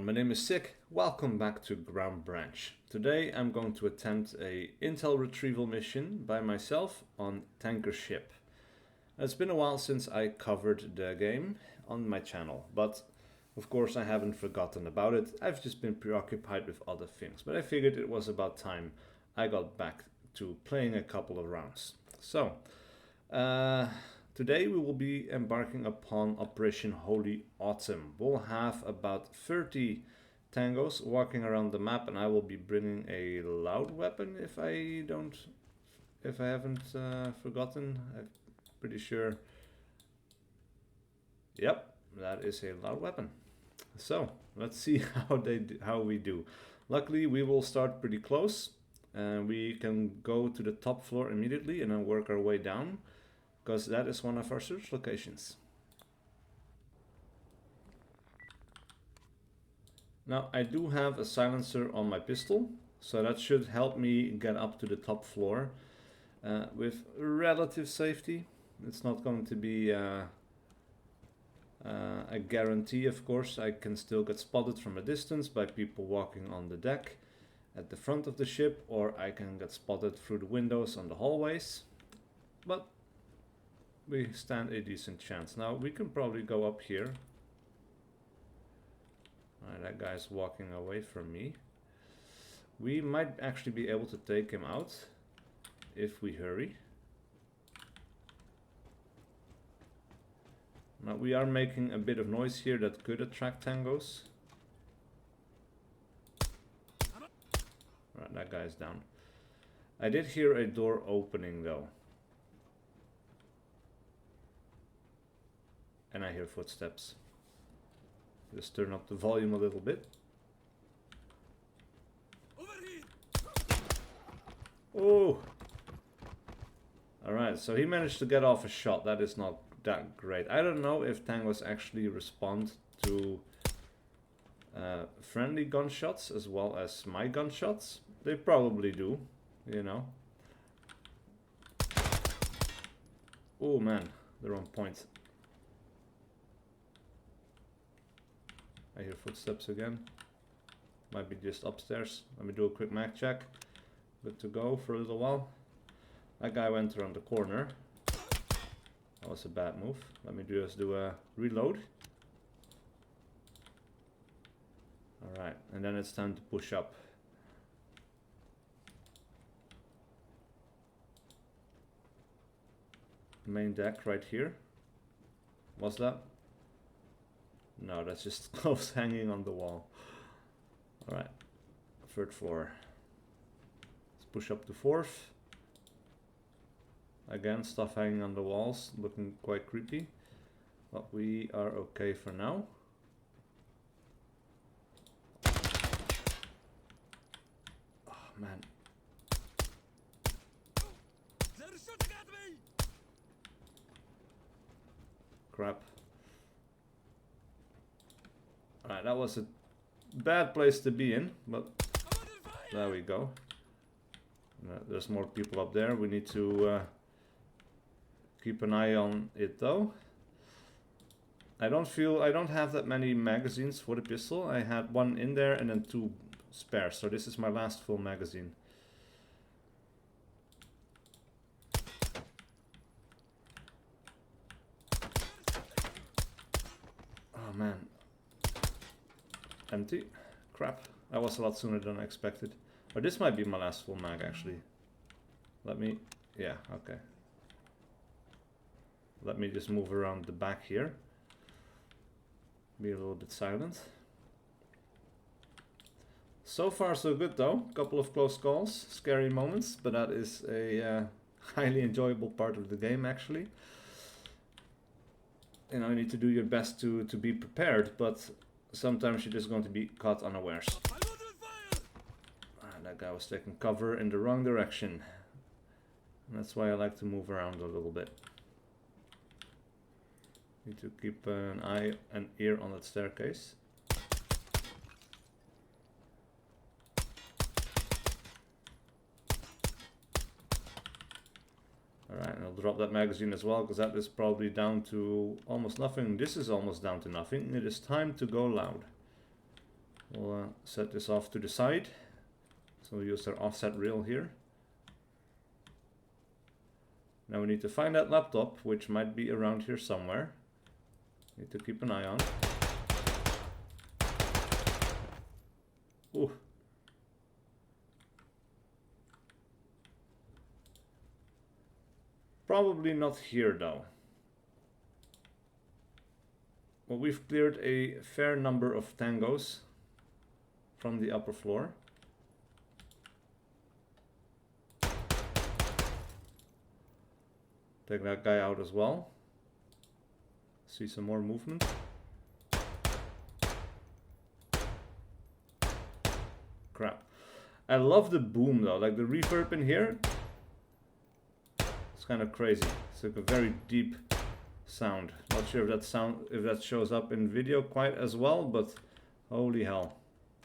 everyone, my name is SiC. Welcome back to Ground Branch. Today I'm going to attempt a intel retrieval mission by myself on Tankership. It's been a while since I covered the game on my channel, but of course I haven't forgotten about it. I've just been preoccupied with other things, but I figured it was about time I got back to playing a couple of rounds. So, today we will be embarking upon Operation Holy Autumn. We'll have about 30 tangos walking around the map, and I will be bringing a loud weapon if I haven't forgotten. I'm pretty sure. Yep, that is a loud weapon. So let's see how we do. Luckily, we will start pretty close, and we can go to the top floor immediately and then work our way down, because that is one of our search locations. Now I do have a silencer on my pistol, so that should help me get up to the top floor with relative safety. It's not going to be a guarantee, of course. I can still get spotted from a distance by people walking on the deck at the front of the ship, or I can get spotted through the windows on the hallways, but we stand a decent chance. Now we can probably go up here. Alright, that guy's walking away from me. We might actually be able to take him out if we hurry. Now we are making a bit of noise here that could attract tangos. Alright, that guy's down. I did hear a door opening though. And I hear footsteps. Just turn up the volume a little bit. Oh! Alright, so he managed to get off a shot. That is not that great. I don't know if tangos actually respond to friendly gunshots as well as my gunshots. They probably do, you know. Oh man, they're on point. I hear footsteps again. Might be just upstairs. Let me do a quick mag check. Good to go for a little while. That guy went around the corner. That was a bad move. Let me just do a reload. Alright, and then it's time to push up. Main deck right here. What's that? No, that's just clothes hanging on the wall. Alright, third floor. Let's push up to fourth. Again, stuff hanging on the walls, looking quite creepy. But we are okay for now. Oh man. Crap. Alright, that was a bad place to be in, but there we go. There's more people up there. We need to keep an eye on it though. I don't have that many magazines for the pistol. I had one in there and then 2 spare, so this is my last full magazine. Oh man. Empty. Crap. That was a lot sooner than I expected. Or this might be my last full mag actually. Let me... yeah, okay. Let me just move around the back here. Be a little bit silent. So far so good though. Couple of close calls, scary moments, but that is a highly enjoyable part of the game actually. You know, you need to do your best to be prepared, but sometimes you're just going to be caught unawares. That guy was taking cover in the wrong direction. And that's why I like to move around a little bit. Need to keep an eye and ear on that staircase. Alright, and I'll drop that magazine as well, because that is probably down to almost nothing. This is almost down to nothing. It is time to go loud. We'll set this off to the side. So we'll use our offset rail here. Now we need to find that laptop, which might be around here somewhere. Need to keep an eye on. Ooh. Probably not here though. Well, we've cleared a fair number of tangos from the upper floor. Take that guy out as well. See some more movement. Crap. I love the boom though, like the reverb in here. It's kind of crazy. It's like a very deep sound. Not sure if that shows up in video quite as well, but holy hell.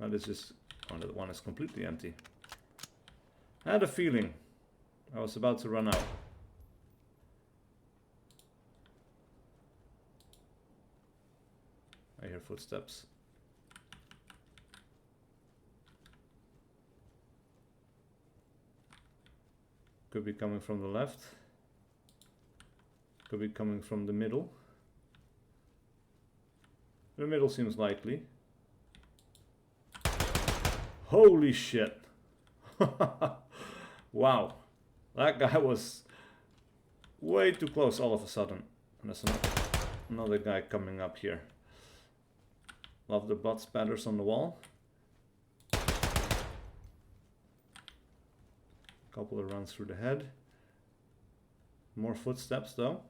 That is just, oh, that one is completely empty. I had a feeling I was about to run out. I hear footsteps. Could be coming from the left. Could be coming from the middle. The middle seems likely. Holy shit. Wow. That guy was way too close all of a sudden. And there's another guy coming up here. Love the butt spatters on the wall. Couple of runs through the head. More footsteps though.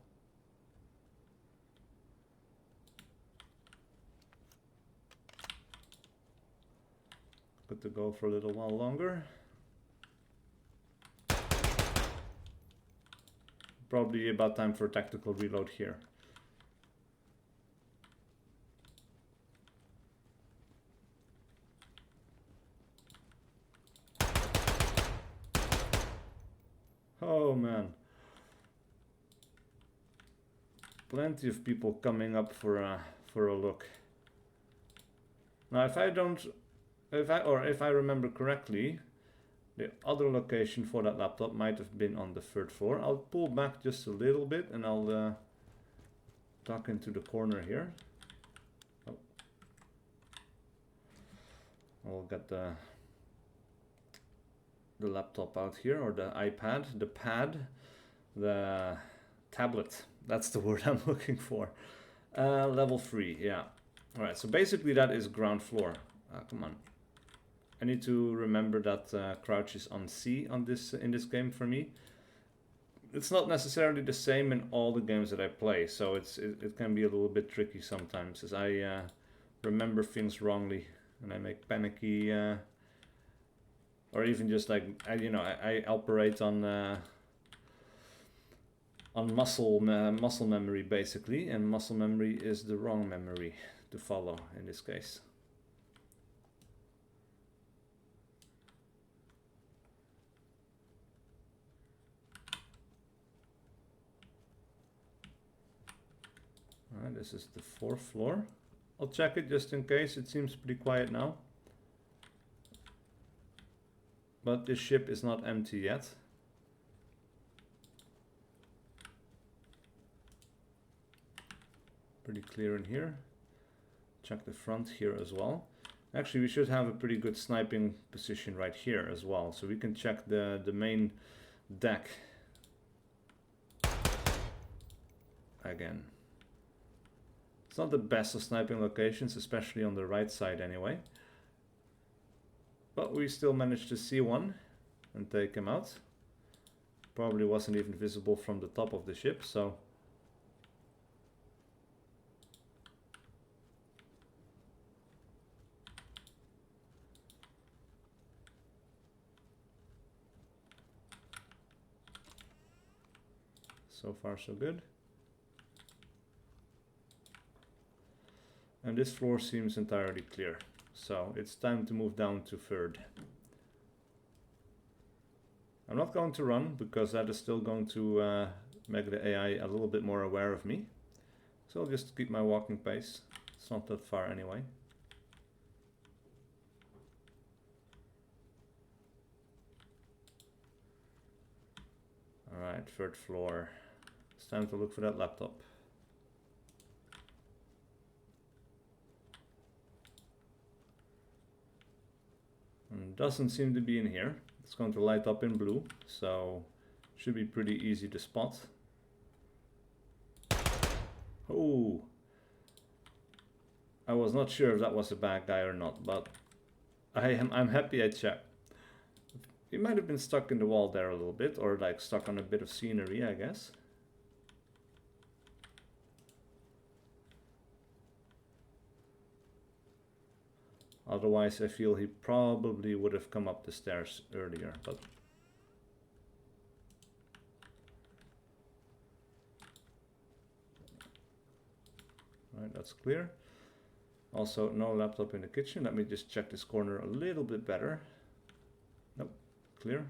Good to go for a little while longer. Probably about time for a tactical reload here. Oh man. Plenty of people coming up for a look. Now if I remember correctly, the other location for that laptop might have been on the 3rd floor. I'll pull back just a little bit and I'll duck into the corner here. Oh. I'll get the laptop out here, or the iPad, the pad, the tablet. That's the word I'm looking for. Level 3, yeah. Alright, so basically that is ground floor. Come on. I need to remember that crouch is on C on in this game for me. It's not necessarily the same in all the games that I play, so it can be a little bit tricky sometimes, as I remember things wrongly and I make panicky or even just like I operate on muscle memory basically, and muscle memory is the wrong memory to follow in this case. Alright, this is the 4th floor. I'll check it just in case. It seems pretty quiet now. But this ship is not empty yet. Pretty clear in here. Check the front here as well. Actually, we should have a pretty good sniping position right here as well. So we can check the main deck again. It's not the best of sniping locations, especially on the right side anyway. But we still managed to see one and take him out. Probably wasn't even visible from the top of the ship, so so far so good. And this floor seems entirely clear. So it's time to move down to 3rd. I'm not going to run because that is still going to make the AI a little bit more aware of me. So I'll just keep my walking pace. It's not that far anyway. Alright, third floor. It's time to look for that laptop. And doesn't seem to be in here. It's going to light up in blue, so should be pretty easy to spot. Oh! I was not sure if that was a bad guy or not, but I'm happy I checked. He might have been stuck in the wall there a little bit, or like stuck on a bit of scenery, I guess. Otherwise, I feel he probably would have come up the stairs earlier, but... Right, that's clear. Also, no laptop in the kitchen. Let me just check this corner a little bit better. Nope, clear.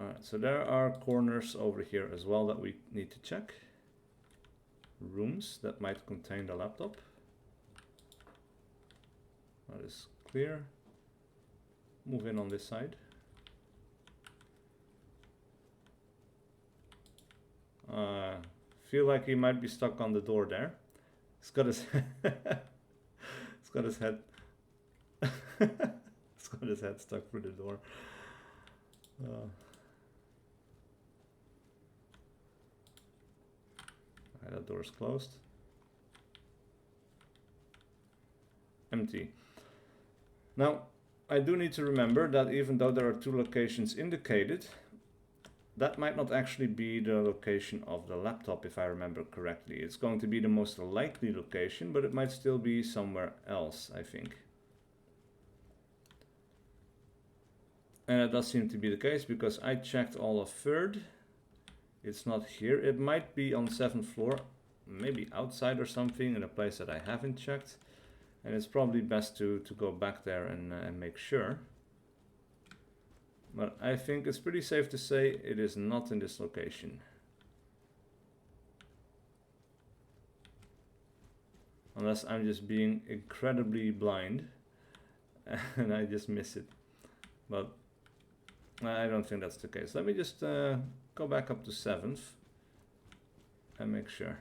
Alright, so there are corners over here as well that we need to check. Rooms that might contain the laptop. That is clear. Move in on this side. Feel like he might be stuck on the door there. He's got his he's got his head he's got his head stuck through the door. That door's closed. Empty. Now, I do need to remember that even though there are two locations indicated, that might not actually be the location of the laptop, if I remember correctly. It's going to be the most likely location, but it might still be somewhere else, I think. And it does seem to be the case, because I checked all of third. It's not here. It might be on 7th floor, maybe outside or something, in a place that I haven't checked. And it's probably best to go back there and make sure. But I think it's pretty safe to say it is not in this location. Unless I'm just being incredibly blind and I just miss it. But I don't think that's the case. Let me just go back up to 7th and make sure.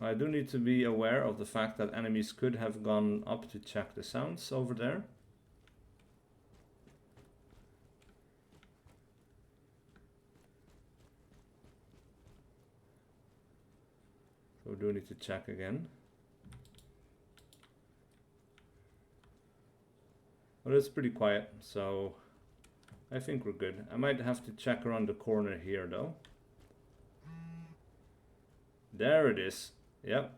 I do need to be aware of the fact that enemies could have gone up to check the sounds over there. So we do need to check again. But it's pretty quiet, so I think we're good. I might have to check around the corner here though. There it is. Yep.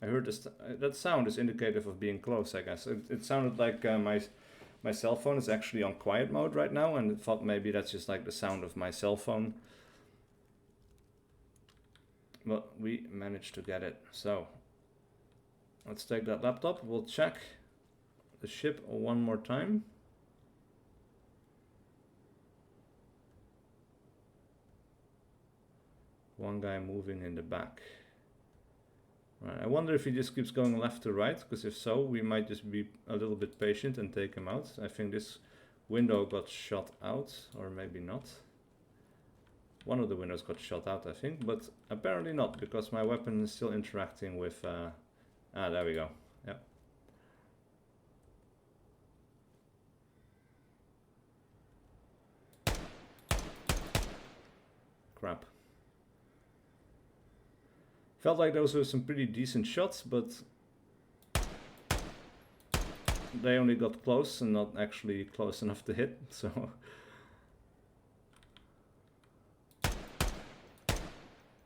I heard this. That sound is indicative of being close, I guess. It sounded like my cell phone is actually on quiet mode right now, and I thought maybe that's just like the sound of my cell phone. But we managed to get it. So let's take that laptop. We'll check the ship one more time. One guy moving in the back. Right, I wonder if he just keeps going left to right, because if so, we might just be a little bit patient and take him out. I think this window got shot out, or maybe not. One of the windows got shot out, I think, but apparently not, because my weapon is still interacting with... there we go. Yep. Crap. Felt like those were some pretty decent shots, but they only got close and not actually close enough to hit, so...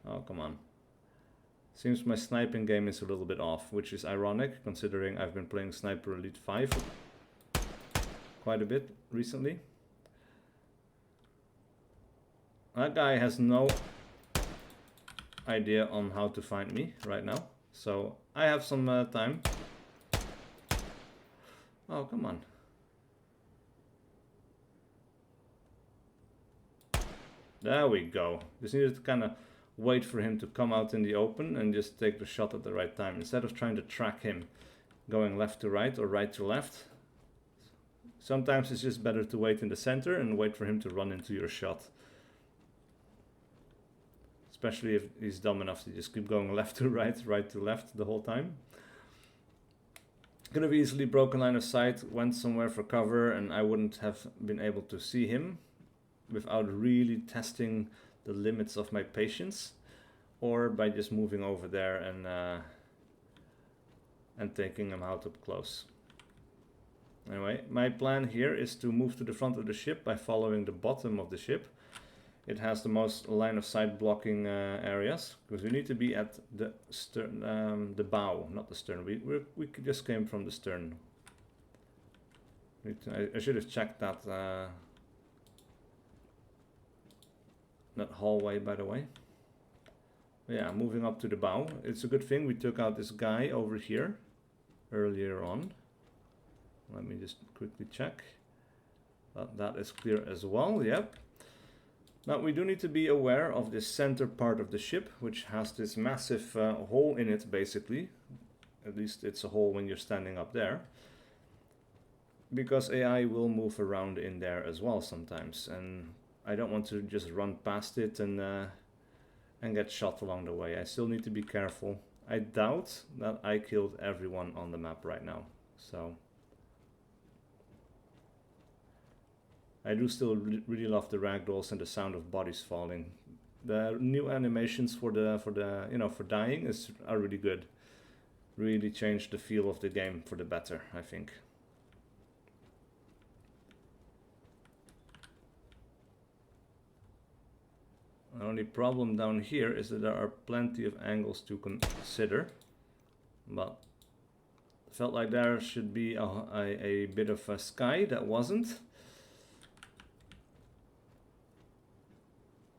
Oh, come on. Seems my sniping game is a little bit off, which is ironic, considering I've been playing Sniper Elite 5 quite a bit recently. That guy has no idea on how to find me right now, so I have some time. Oh, come on. There we go. Just needed to kind of wait for him to come out in the open and just take the shot at the right time, instead of trying to track him going left to right or right to left. Sometimes it's just better to wait in the center and wait for him to run into your shot. Especially if he's dumb enough to just keep going left to right, right to left the whole time. Could have easily broken line of sight, went somewhere for cover, and I wouldn't have been able to see him without really testing the limits of my patience, or by just moving over there and taking him out up close. Anyway, my plan here is to move to the front of the ship by following the bottom of the ship. It has the most line of sight blocking areas, because we need to be at the stern, the bow, not the stern. We just came from the stern. I should have checked that that hallway, by the way. Yeah, moving up to the bow. It's a good thing we took out this guy over here earlier on. Let me just quickly check. That is clear as well, yep. Now we do need to be aware of this center part of the ship, which has this massive hole in it, basically. At least it's a hole when you're standing up there. Because AI will move around in there as well sometimes, and I don't want to just run past it and get shot along the way. I still need to be careful. I doubt that I killed everyone on the map right now, so I do still really love the ragdolls and the sound of bodies falling. The new animations for dying are really good. Really changed the feel of the game for the better, I think. The only problem down here is that there are plenty of angles to consider, but felt like there should be a bit of a sky that wasn't.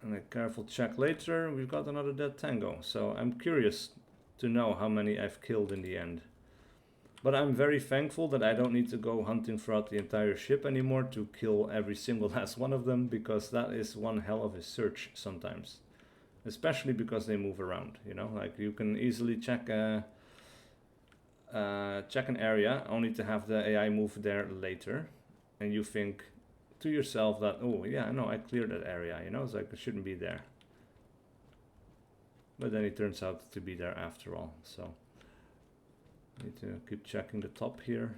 And a careful check later, we've got another dead tango, so I'm curious to know how many I've killed in the end. But I'm very thankful that I don't need to go hunting throughout the entire ship anymore to kill every single last one of them, because that is one hell of a search sometimes. Especially because they move around, you know, like you can easily check an area only to have the AI move there later, and you think to yourself that, oh yeah, no, I cleared that area, you know, it's like it shouldn't be there. But then it turns out to be there after all, so need to keep checking the top here.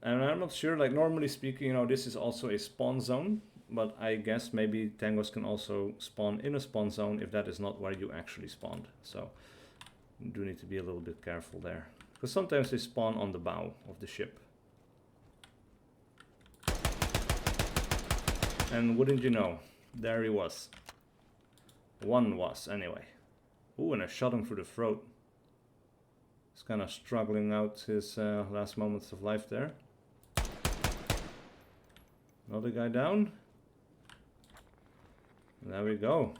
And I'm not sure, like normally speaking, you know, this is also a spawn zone, but I guess maybe tangos can also spawn in a spawn zone if that is not where you actually spawned. So you do need to be a little bit careful there, because sometimes they spawn on the bow of the ship. And wouldn't you know, there he was. One was, anyway. Ooh, and I shot him through the throat. He's kind of struggling out his last moments of life there. Another guy down. There we go.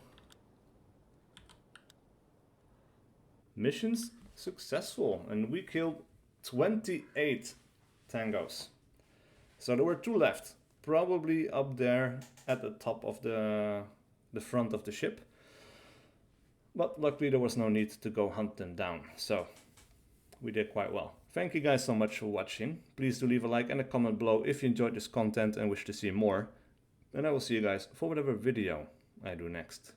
Missions successful, and we killed 28 tangos. So there were 2 left, probably up there at the top of the front of the ship. But luckily there was no need to go hunt them down, so we did quite well. Thank you guys so much for watching. Please do leave a like and a comment below if you enjoyed this content and wish to see more. And I will see you guys for whatever video I do next.